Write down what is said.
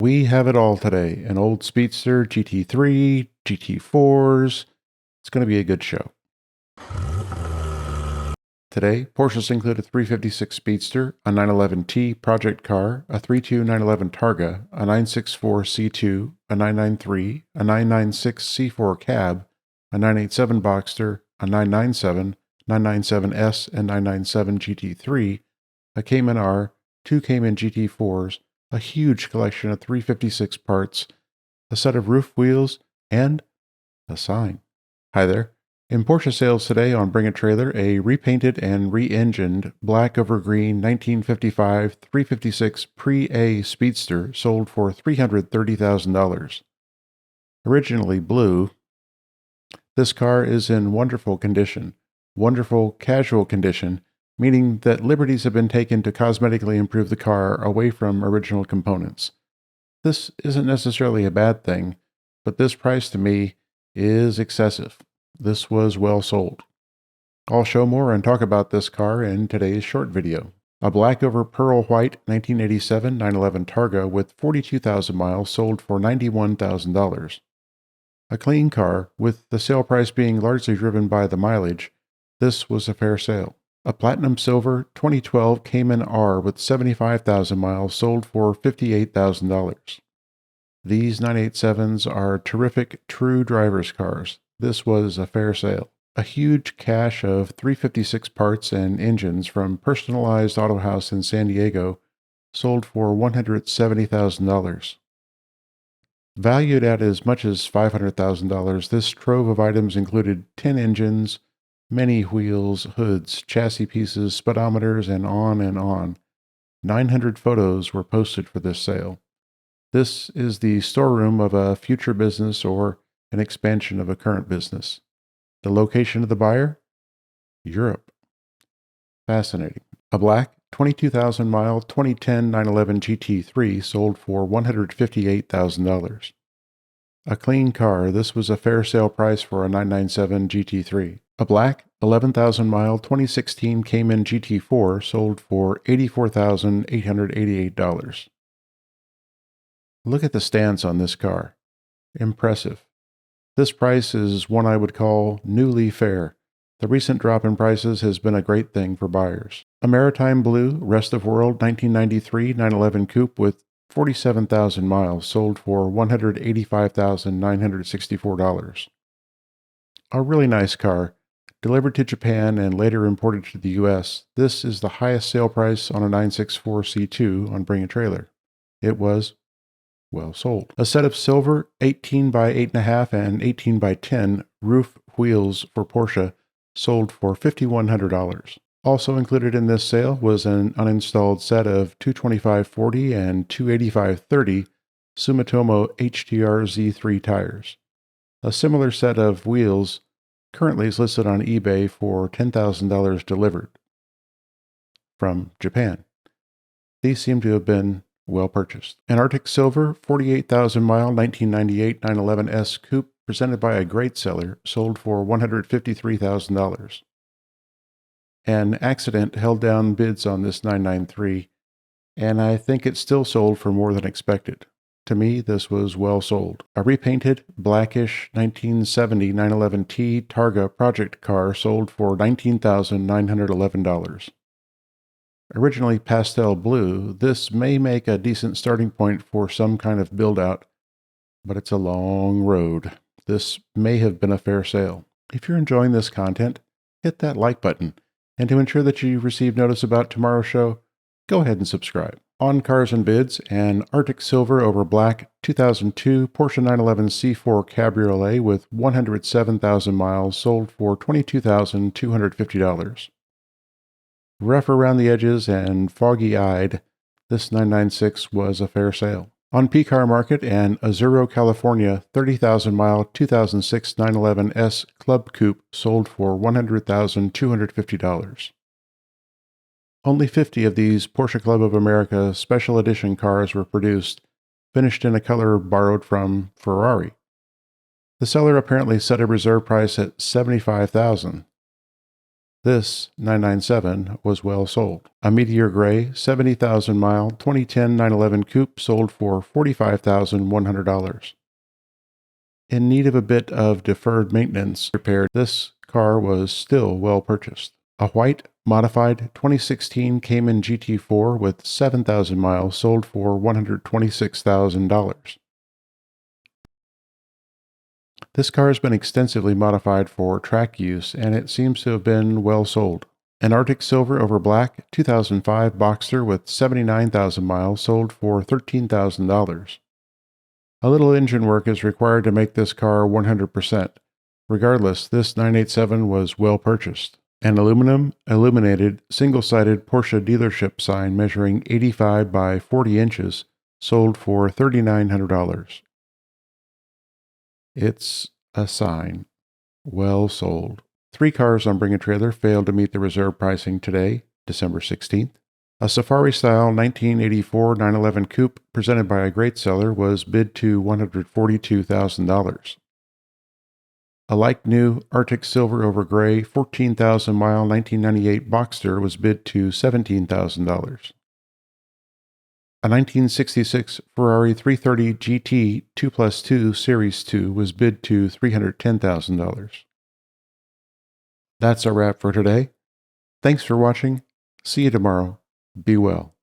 We have it all today. An old Speedster, GT3, GT4s. It's going to be a good show. Today, Porsches include a 356 Speedster, a 911T project car, a 32 911 Targa, a 964 C2, a 993, a 996 C4 cab, a 987 Boxster, a 997, 997S and 997 GT3, a Cayman R, two Cayman GT4s, a huge collection of 356 parts, a set of roof wheels, and a sign. Hi there. In Porsche sales today on Bring a Trailer, a repainted and re-engined black over green 1955 356 Pre-A Speedster sold for $330,000. Originally blue, this car is in wonderful condition, wonderful casual condition, meaning that liberties have been taken to cosmetically improve the car away from original components. This isn't necessarily a bad thing, but this price to me is excessive. This was well sold. I'll show more and talk about this car in today's short video. A black over pearl white 1987 911 Targa with 42,000 miles sold for $91,000. A clean car, with the sale price being largely driven by the mileage, this was a fair sale. A platinum silver 2012 Cayman R with 75,000 miles sold for $58,000. These 987s are terrific true driver's cars. This was a fair sale. A huge cache of 356 parts and engines from Personalized Auto House in San Diego sold for $170,000. Valued at as much as $500,000, this trove of items included 10 engines, many wheels, hoods, chassis pieces, speedometers, and on and on. 900 photos were posted for this sale. This is the storeroom of a future business or an expansion of a current business. The location of the buyer? Europe. Fascinating. A black 22,000 mile 2010 911 GT3 sold for $158,000. A clean car, this was a fair sale price for a 997 GT3. A black 11,000 mile 2016 Cayman GT4 sold for $84,888. Look at the stance on this car. Impressive. This price is one I would call newly fair. The recent drop in prices has been a great thing for buyers. A maritime blue, rest of world 1993 911 coupe with 47,000 miles sold for $185,964. A really nice car. Delivered to Japan and later imported to the US, this is the highest sale price on a 964 C2 on Bring a Trailer. It was well sold. A set of silver 18 by 8.5 and 18 by 10 roof wheels for Porsche sold for $5,100. Also included in this sale was an uninstalled set of 225/40 and 285/30 Sumitomo HDR Z3 tires. A similar set of wheels currently is listed on eBay for $10,000 delivered from Japan. These seem to have been well purchased. An Arctic Silver 48,000 mile 1998 911S coupe presented by a great seller sold for $153,000. An accident held down bids on this 993, and I think it still sold for more than expected. To me, this was well sold. A repainted, blackish 1970 911T Targa project car sold for $19,911. Originally pastel blue, this may make a decent starting point for some kind of build-out, but it's a long road. This may have been a fair sale. If you're enjoying this content, hit that like button, and to ensure that you receive notice about tomorrow's show, go ahead and subscribe. On Cars and Bids, an Arctic Silver over Black 2002 Porsche 911 C4 Cabriolet with 107,000 miles sold for $22,250. Rough around the edges and foggy-eyed, this 996 was a fair sale. On Pcarmarket, an Azuro, California 30,000-mile 2006 911S Club Coupe sold for $100,250. Only 50 of these Porsche Club of America Special Edition cars were produced, finished in a color borrowed from Ferrari. The seller apparently set a reserve price at $75,000. This 997 was well sold. A Meteor Gray 70,000 mile 2010 911 Coupe sold for $45,100. In need of a bit of deferred maintenance repair, this car was still well purchased. A white, modified 2016 Cayman GT4 with 7,000 miles sold for $126,000. This car has been extensively modified for track use, and it seems to have been well sold. An Arctic Silver over Black 2005 Boxster with 79,000 miles sold for $13,000. A little engine work is required to make this car 100%. Regardless, this 987 was well purchased. An aluminum, illuminated, single-sided Porsche dealership sign measuring 85 by 40 inches sold for $3,900. It's a sign. Well sold. 3 cars on Bring a Trailer failed to meet the reserve pricing today, December 16th. A Safari-style 1984 911 Coupe presented by a great seller was bid to $142,000. A like-new Arctic Silver over Gray 14,000-mile 1998 Boxster was bid to $17,000. A 1966 Ferrari 330 GT 2+2 Series 2 was bid to $310,000. That's a wrap for today. Thanks for watching. See you tomorrow. Be well.